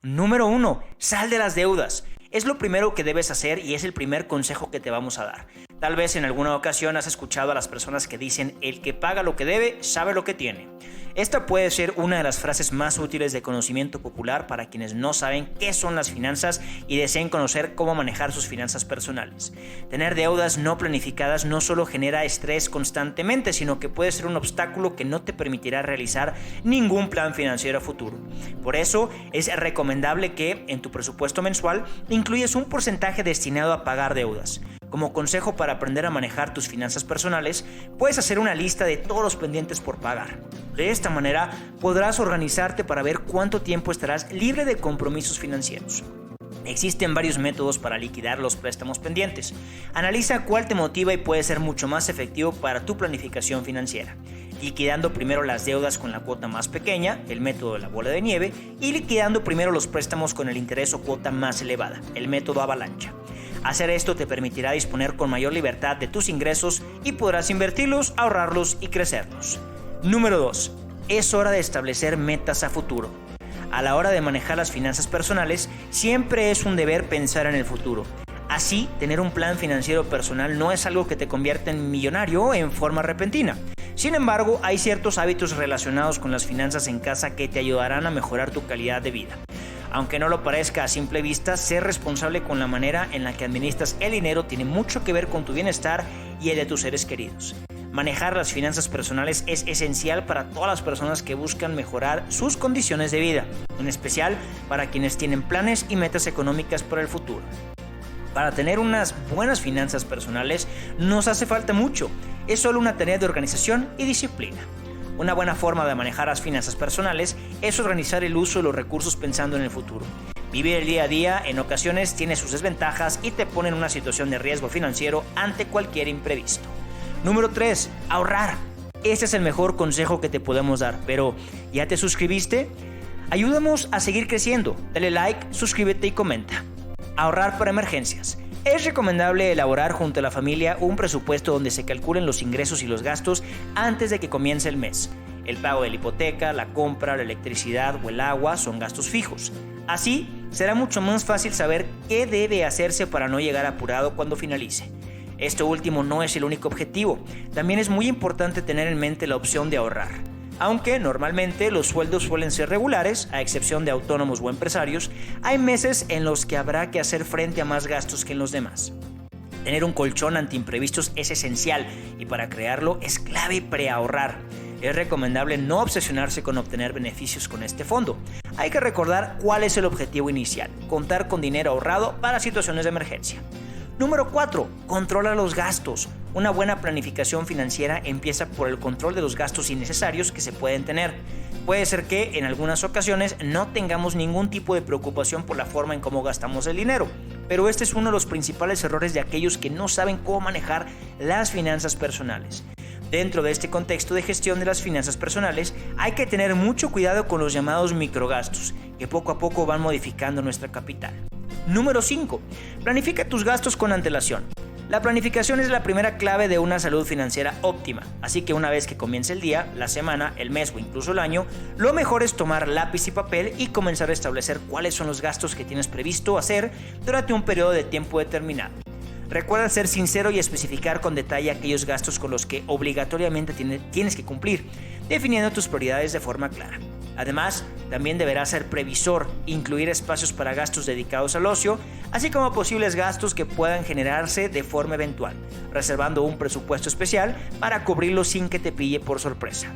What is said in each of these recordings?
Número 1. Sal de las deudas. Es lo primero que debes hacer y es el primer consejo que te vamos a dar. Tal vez en alguna ocasión has escuchado a las personas que dicen: el que paga lo que debe, sabe lo que tiene. Esta puede ser una de las frases más útiles de conocimiento popular para quienes no saben qué son las finanzas y deseen conocer cómo manejar sus finanzas personales. Tener deudas no planificadas no solo genera estrés constantemente, sino que puede ser un obstáculo que no te permitirá realizar ningún plan financiero a futuro. Por eso es recomendable que en tu presupuesto mensual incluyas un porcentaje destinado a pagar deudas. Como consejo para aprender a manejar tus finanzas personales, puedes hacer una lista de todos los pendientes por pagar. De esta manera podrás organizarte para ver cuánto tiempo estarás libre de compromisos financieros. Existen varios métodos para liquidar los préstamos pendientes. Analiza cuál te motiva y puede ser mucho más efectivo para tu planificación financiera. Liquidando primero las deudas con la cuota más pequeña, el método de la bola de nieve, y liquidando primero los préstamos con el interés o cuota más elevada, el método avalancha. Hacer esto te permitirá disponer con mayor libertad de tus ingresos y podrás invertirlos, ahorrarlos y crecerlos. Número 2. Es hora de establecer metas a futuro. A la hora de manejar las finanzas personales, siempre es un deber pensar en el futuro. Así, tener un plan financiero personal no es algo que te convierta en millonario en forma repentina. Sin embargo, hay ciertos hábitos relacionados con las finanzas en casa que te ayudarán a mejorar tu calidad de vida. Aunque no lo parezca a simple vista, ser responsable con la manera en la que administras el dinero tiene mucho que ver con tu bienestar y el de tus seres queridos. Manejar las finanzas personales es esencial para todas las personas que buscan mejorar sus condiciones de vida, en especial para quienes tienen planes y metas económicas para el futuro. Para tener unas buenas finanzas personales nos hace falta mucho, es solo una tarea de organización y disciplina. Una buena forma de manejar las finanzas personales es organizar el uso de los recursos pensando en el futuro. Vivir el día a día en ocasiones tiene sus desventajas y te pone en una situación de riesgo financiero ante cualquier imprevisto. Número 3. Ahorrar. Este es el mejor consejo que te podemos dar, pero ¿ya te suscribiste? Ayúdanos a seguir creciendo. Dale like, suscríbete y comenta. Ahorrar para emergencias. Es recomendable elaborar junto a la familia un presupuesto donde se calculen los ingresos y los gastos antes de que comience el mes. El pago de la hipoteca, la compra, la electricidad o el agua son gastos fijos. Así, será mucho más fácil saber qué debe hacerse para no llegar apurado cuando finalice. Esto último no es el único objetivo. También es muy importante tener en mente la opción de ahorrar. Aunque normalmente los sueldos suelen ser regulares, a excepción de autónomos o empresarios, hay meses en los que habrá que hacer frente a más gastos que en los demás. Tener un colchón ante imprevistos es esencial y para crearlo es clave preahorrar. Es recomendable no obsesionarse con obtener beneficios con este fondo. Hay que recordar cuál es el objetivo inicial: contar con dinero ahorrado para situaciones de emergencia. Número 4. Controla los gastos. Una buena planificación financiera empieza por el control de los gastos innecesarios que se pueden tener. Puede ser que en algunas ocasiones no tengamos ningún tipo de preocupación por la forma en cómo gastamos el dinero, pero este es uno de los principales errores de aquellos que no saben cómo manejar las finanzas personales. Dentro de este contexto de gestión de las finanzas personales, hay que tener mucho cuidado con los llamados microgastos, que poco a poco van modificando nuestra capital. Número 5. Planifica tus gastos con antelación. La planificación es la primera clave de una salud financiera óptima, así que una vez que comience el día, la semana, el mes o incluso el año, lo mejor es tomar lápiz y papel y comenzar a establecer cuáles son los gastos que tienes previsto hacer durante un periodo de tiempo determinado. Recuerda ser sincero y especificar con detalle aquellos gastos con los que obligatoriamente tienes que cumplir, definiendo tus prioridades de forma clara. Además, también deberás ser previsor, incluir espacios para gastos dedicados al ocio, así como posibles gastos que puedan generarse de forma eventual, reservando un presupuesto especial para cubrirlos sin que te pille por sorpresa.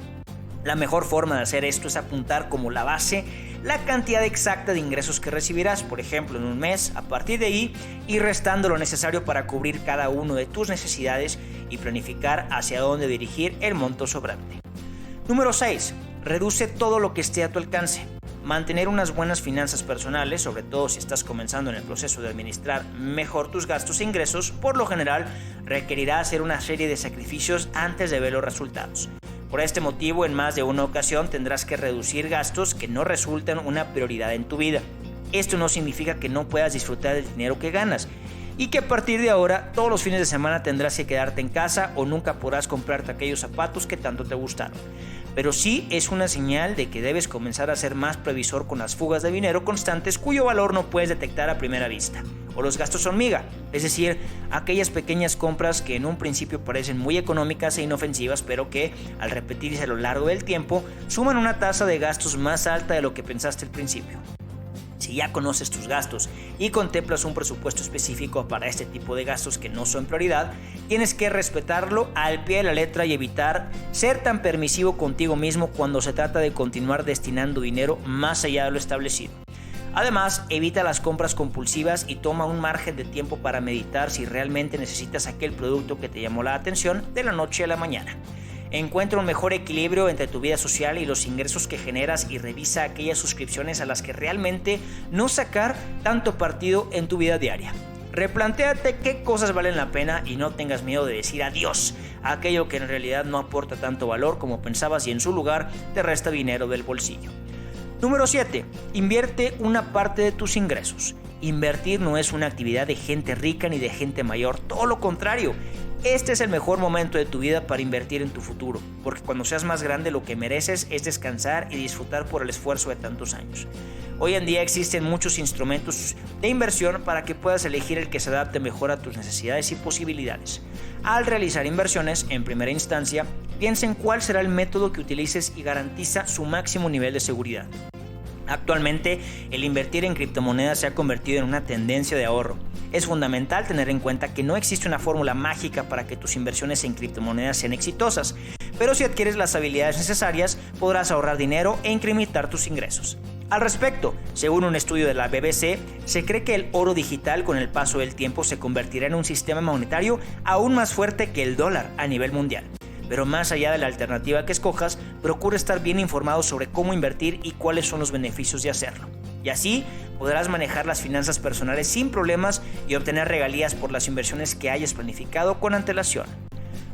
La mejor forma de hacer esto es apuntar como la base la cantidad exacta de ingresos que recibirás, por ejemplo, en un mes, a partir de ahí, ir restando lo necesario para cubrir cada uno de tus necesidades y planificar hacia dónde dirigir el monto sobrante. Número 6. Reduce todo lo que esté a tu alcance. Mantener unas buenas finanzas personales, sobre todo si estás comenzando en el proceso de administrar mejor tus gastos e ingresos, por lo general requerirá hacer una serie de sacrificios antes de ver los resultados. Por este motivo, en más de una ocasión tendrás que reducir gastos que no resultan una prioridad en tu vida. Esto no significa que no puedas disfrutar del dinero que ganas y que a partir de ahora todos los fines de semana tendrás que quedarte en casa o nunca podrás comprarte aquellos zapatos que tanto te gustaron. pero sí es una señal de que debes comenzar a ser más previsor con las fugas de dinero constantes cuyo valor no puedes detectar a primera vista, o los gastos hormiga, es decir, aquellas pequeñas compras que en un principio parecen muy económicas e inofensivas, pero que al repetirse a lo largo del tiempo suman una tasa de gastos más alta de lo que pensaste al principio. Si ya conoces tus gastos y contemplas un presupuesto específico para este tipo de gastos que no son prioridad, tienes que respetarlo al pie de la letra y evitar ser tan permisivo contigo mismo cuando se trata de continuar destinando dinero más allá de lo establecido. Además, evita las compras compulsivas y toma un margen de tiempo para meditar si realmente necesitas aquel producto que te llamó la atención de la noche a la mañana. Encuentra un mejor equilibrio entre tu vida social y los ingresos que generas y revisa aquellas suscripciones a las que realmente no sacar tanto partido en tu vida diaria. Replantéate qué cosas valen la pena y no tengas miedo de decir adiós a aquello que en realidad no aporta tanto valor como pensabas y en su lugar te resta dinero del bolsillo. Número 7. Invierte una parte de tus ingresos. Invertir no es una actividad de gente rica ni de gente mayor, todo lo contrario. Este es el mejor momento de tu vida para invertir en tu futuro, porque cuando seas más grande lo que mereces es descansar y disfrutar por el esfuerzo de tantos años. Hoy en día existen muchos instrumentos de inversión para que puedas elegir el que se adapte mejor a tus necesidades y posibilidades. Al realizar inversiones, en primera instancia, piensa en cuál será el método que utilices y garantiza su máximo nivel de seguridad. Actualmente, el invertir en criptomonedas se ha convertido en una tendencia de ahorro. Es fundamental tener en cuenta que no existe una fórmula mágica para que tus inversiones en criptomonedas sean exitosas, pero si adquieres las habilidades necesarias, podrás ahorrar dinero e incrementar tus ingresos. Al respecto, según un estudio de la BBC, se cree que el oro digital con el paso del tiempo se convertirá en un sistema monetario aún más fuerte que el dólar a nivel mundial. Pero más allá de la alternativa que escojas, procura estar bien informado sobre cómo invertir y cuáles son los beneficios de hacerlo. Y así podrás manejar las finanzas personales sin problemas y obtener regalías por las inversiones que hayas planificado con antelación.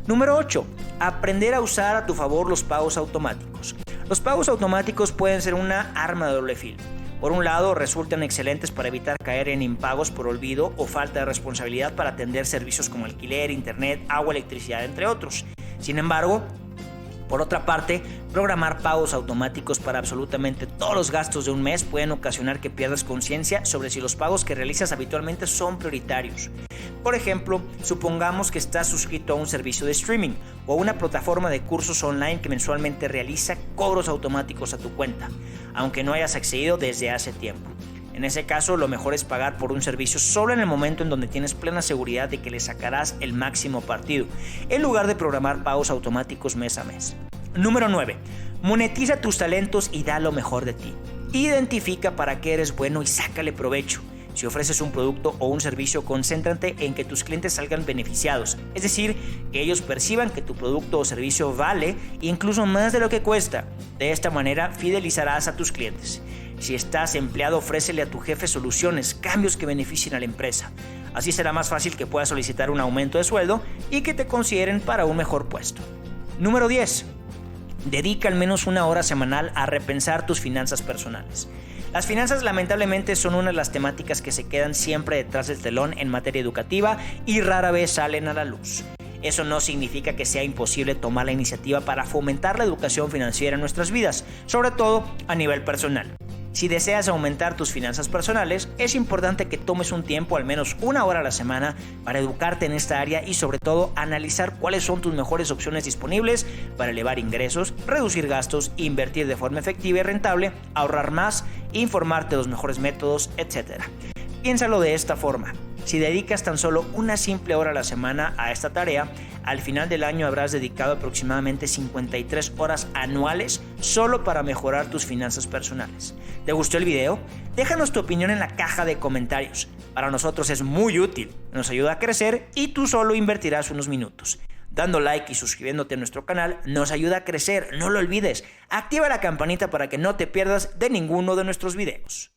Número 8. Aprender a usar a tu favor los pagos automáticos. Los pagos automáticos pueden ser una arma de doble filo. Por un lado, resultan excelentes para evitar caer en impagos por olvido o falta de responsabilidad para atender servicios como alquiler, internet, agua, electricidad, entre otros. Sin embargo, por otra parte, programar pagos automáticos para absolutamente todos los gastos de un mes pueden ocasionar que pierdas conciencia sobre si los pagos que realizas habitualmente son prioritarios. Por ejemplo, supongamos que estás suscrito a un servicio de streaming o a una plataforma de cursos online que mensualmente realiza cobros automáticos a tu cuenta, aunque no hayas accedido desde hace tiempo. En ese caso, lo mejor es pagar por un servicio solo en el momento en donde tienes plena seguridad de que le sacarás el máximo partido, en lugar de programar pagos automáticos mes a mes. Número 9. Monetiza tus talentos y da lo mejor de ti. Identifica para qué eres bueno y sácale provecho. Si ofreces un producto o un servicio, concéntrate en que tus clientes salgan beneficiados, es decir, que ellos perciban que tu producto o servicio vale incluso más de lo que cuesta. De esta manera, fidelizarás a tus clientes. Si estás empleado, ofrécele a tu jefe soluciones, cambios que beneficien a la empresa. Así será más fácil que puedas solicitar un aumento de sueldo y que te consideren para un mejor puesto. Número 10. Dedica al menos una hora semanal a repensar tus finanzas personales. Las finanzas lamentablemente son una de las temáticas que se quedan siempre detrás del telón en materia educativa y rara vez salen a la luz. Eso no significa que sea imposible tomar la iniciativa para fomentar la educación financiera en nuestras vidas, sobre todo a nivel personal. Si deseas aumentar tus finanzas personales, es importante que tomes un tiempo, al menos una hora a la semana, para educarte en esta área y sobre todo analizar cuáles son tus mejores opciones disponibles para elevar ingresos, reducir gastos, invertir de forma efectiva y rentable, ahorrar más, informarte de los mejores métodos, etc. Piénsalo de esta forma. Si dedicas tan solo una simple hora a la semana a esta tarea, al final del año habrás dedicado aproximadamente 53 horas anuales solo para mejorar tus finanzas personales. ¿Te gustó el video? Déjanos tu opinión en la caja de comentarios. Para nosotros es muy útil, nos ayuda a crecer y tú solo invertirás unos minutos. Dando like y suscribiéndote a nuestro canal nos ayuda a crecer, no lo olvides. Activa la campanita para que no te pierdas de ninguno de nuestros videos.